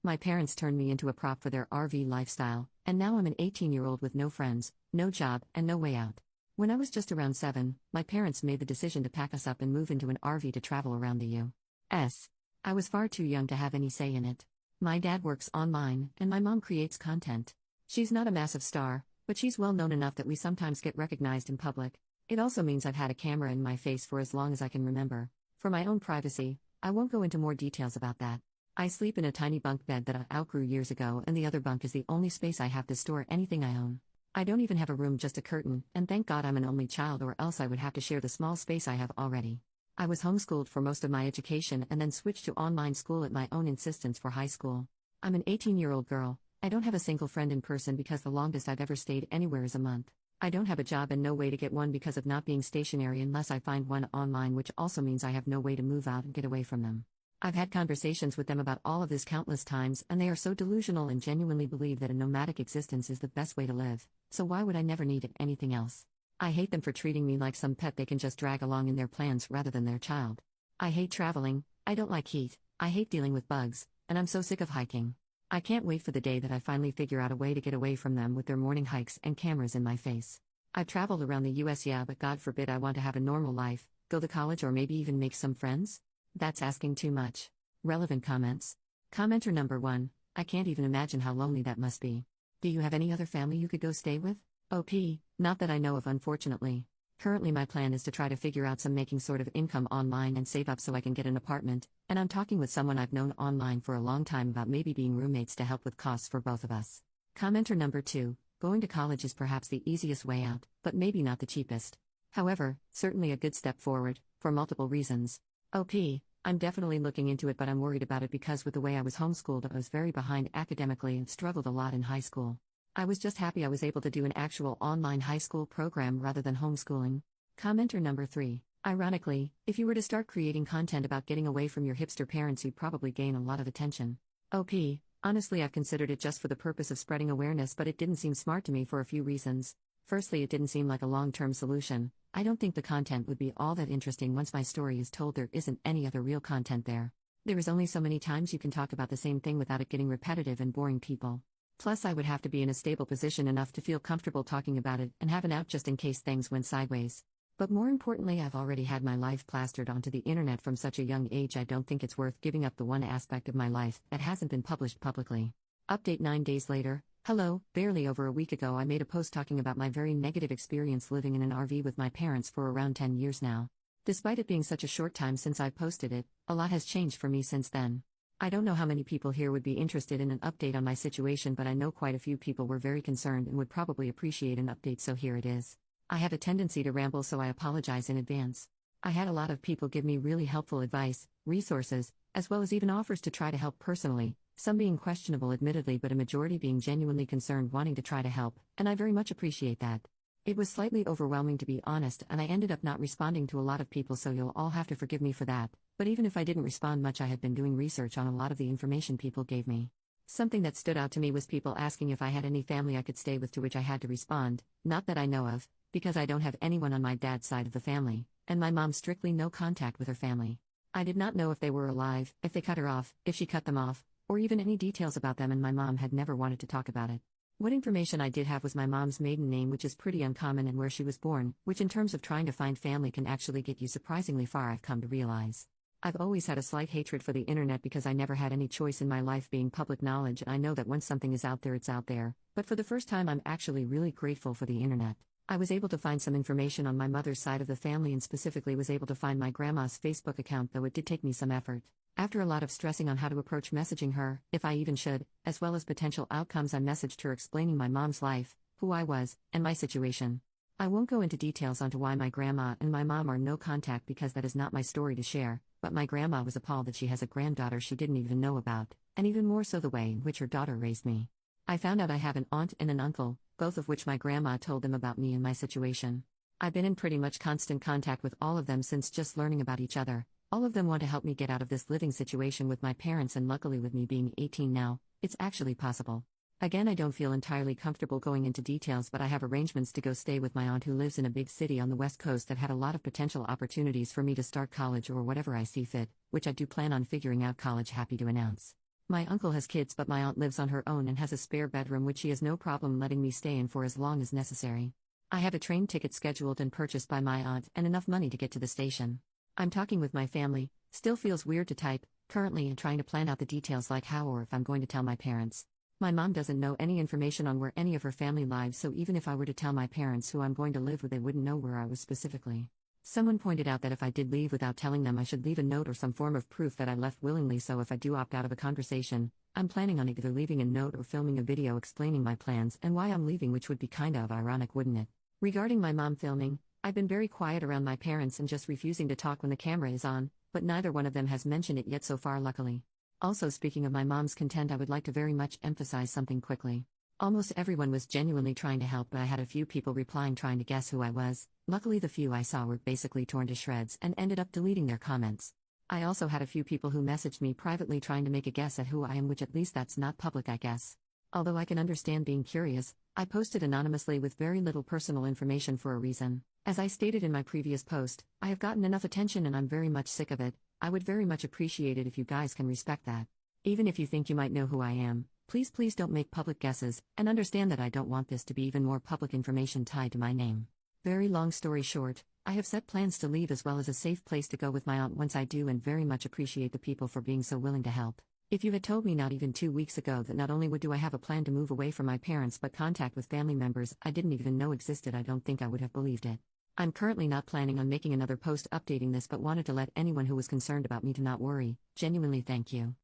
My parents turned me into a prop for their RV lifestyle, and now I'm an 18-year-old with no friends, no job, and no way out. When I was just around 7, my parents made the decision to pack us up and move into an RV to travel around the U.S. I was far too young to have any say in it. My dad works online, and my mom creates content. She's not a massive star, but she's well known enough that we sometimes get recognized in public. It also means I've had a camera in my face for as long as I can remember. For my own privacy, I won't go into more details about that. I sleep in a tiny bunk bed that I outgrew years ago, and the other bunk is the only space I have to store anything I own. I don't even have a room, just a curtain, and thank God I'm an only child, or else I would have to share the small space I have already. I was homeschooled for most of my education and then switched to online school at my own insistence for high school. I'm an 18-year-old girl. I don't have a single friend in person because the longest I've ever stayed anywhere is a month. I don't have a job and no way to get one because of not being stationary unless I find one online, which also means I have no way to move out and get away from them. I've had conversations with them about all of this countless times, and they are so delusional and genuinely believe that a nomadic existence is the best way to live, so why would I never need anything else? I hate them for treating me like some pet they can just drag along in their plans rather than their child. I hate traveling, I don't like heat, I hate dealing with bugs, and I'm so sick of hiking. I can't wait for the day that I finally figure out a way to get away from them with their morning hikes and cameras in my face. I've traveled around the US, yeah, but God forbid I want to have a normal life, go to college, or maybe even make some friends? That's asking too much. Relevant comments. Commenter number 1, I can't even imagine how lonely that must be. Do you have any other family you could go stay with? OP, not that I know of, unfortunately. Currently my plan is to try to figure out some making sort of income online and save up so I can get an apartment, and I'm talking with someone I've known online for a long time about maybe being roommates to help with costs for both of us. Commenter number 2, going to college is perhaps the easiest way out, but maybe not the cheapest. However, certainly a good step forward, for multiple reasons. OP, I'm definitely looking into it, but I'm worried about it because with the way I was homeschooled, I was very behind academically and struggled a lot in high school. I was just happy I was able to do an actual online high school program rather than homeschooling. Commenter number 3, ironically, if you were to start creating content about getting away from your hipster parents, you'd probably gain a lot of attention. OP, honestly, I've considered it just for the purpose of spreading awareness, but it didn't seem smart to me for a few reasons. Firstly, it didn't seem like a long-term solution. I don't think the content would be all that interesting once my story is told. There isn't any other real content there. There is only so many times you can talk about the same thing without it getting repetitive and boring people. Plus, I would have to be in a stable position enough to feel comfortable talking about it and have an out just in case things went sideways. But more importantly, I've already had my life plastered onto the internet from such a young age. I don't think it's worth giving up the one aspect of my life that hasn't been published publicly. Update 9 days later. Hello, barely over a week ago I made a post talking about my very negative experience living in an RV with my parents for around 10 years now. Despite it being such a short time since I posted it, a lot has changed for me since then. I don't know how many people here would be interested in an update on my situation, but I know quite a few people were very concerned and would probably appreciate an update, so here it is. I have a tendency to ramble, so I apologize in advance. I had a lot of people give me really helpful advice, resources, as well as even offers to try to help personally, some being questionable admittedly, but a majority being genuinely concerned, wanting to try to help, and I very much appreciate that. It was slightly overwhelming, to be honest, and I ended up not responding to a lot of people, so you'll all have to forgive me for that. But even if I didn't respond much, I had been doing research on a lot of the information people gave me. Something that stood out to me was people asking if I had any family I could stay with, to which I had to respond, not that I know of, because I don't have anyone on my dad's side of the family, and my mom strictly no contact with her family. I did not know if they were alive, if they cut her off, if she cut them off, or even any details about them, and my mom had never wanted to talk about it. What information I did have was my mom's maiden name, which is pretty uncommon, and where she was born, which in terms of trying to find family can actually get you surprisingly far, I've come to realize. I've always had a slight hatred for the internet because I never had any choice in my life being public knowledge, and I know that once something is out there, it's out there, but for the first time I'm actually really grateful for the internet. I was able to find some information on my mother's side of the family, and specifically was able to find my grandma's Facebook account, though it did take me some effort. After a lot of stressing on how to approach messaging her, if I even should, as well as potential outcomes, I messaged her explaining my mom's life, who I was, and my situation. I won't go into details onto why my grandma and my mom are no contact, because that is not my story to share, but my grandma was appalled that she has a granddaughter she didn't even know about, and even more so the way in which her daughter raised me. I found out I have an aunt and an uncle, both of which my grandma told them about me and my situation. I've been in pretty much constant contact with all of them since just learning about each other. All of them want to help me get out of this living situation with my parents, and luckily with me being 18 now, it's actually possible. Again, I don't feel entirely comfortable going into details, but I have arrangements to go stay with my aunt who lives in a big city on the West Coast that had a lot of potential opportunities for me to start college or whatever I see fit, which I do plan on figuring out college, happy to announce. My uncle has kids, but my aunt lives on her own and has a spare bedroom which she has no problem letting me stay in for as long as necessary. I have a train ticket scheduled and purchased by my aunt and enough money to get to the station. I'm talking with my family, still feels weird to type, currently, and trying to plan out the details like how or if I'm going to tell my parents. My mom doesn't know any information on where any of her family lives, so even if I were to tell my parents who I'm going to live with, they wouldn't know where I was specifically. Someone pointed out that if I did leave without telling them, I should leave a note or some form of proof that I left willingly, so if I do opt out of a conversation, I'm planning on either leaving a note or filming a video explaining my plans and why I'm leaving, which would be kinda of ironic, wouldn't it? Regarding my mom filming, I've been very quiet around my parents and just refusing to talk when the camera is on, but neither one of them has mentioned it yet so far, luckily. Also, speaking of my mom's content, I would like to very much emphasize something quickly. Almost everyone was genuinely trying to help, but I had a few people replying trying to guess who I was. Luckily, the few I saw were basically torn to shreds and ended up deleting their comments. I also had a few people who messaged me privately trying to make a guess at who I am, which at least that's not public, I guess. Although I can understand being curious, I posted anonymously with very little personal information for a reason. As I stated in my previous post, I have gotten enough attention and I'm very much sick of it. I would very much appreciate it if you guys can respect that. Even if you think you might know who I am, please don't make public guesses, and understand that I don't want this to be even more public information tied to my name. Very long story short, I have set plans to leave as well as a safe place to go with my aunt once I do, and very much appreciate the people for being so willing to help. If you had told me not even 2 weeks ago that not only do I have a plan to move away from my parents but contact with family members I didn't even know existed, I don't think I would have believed it. I'm currently not planning on making another post updating this, but wanted to let anyone who was concerned about me to not worry. Genuinely, thank you.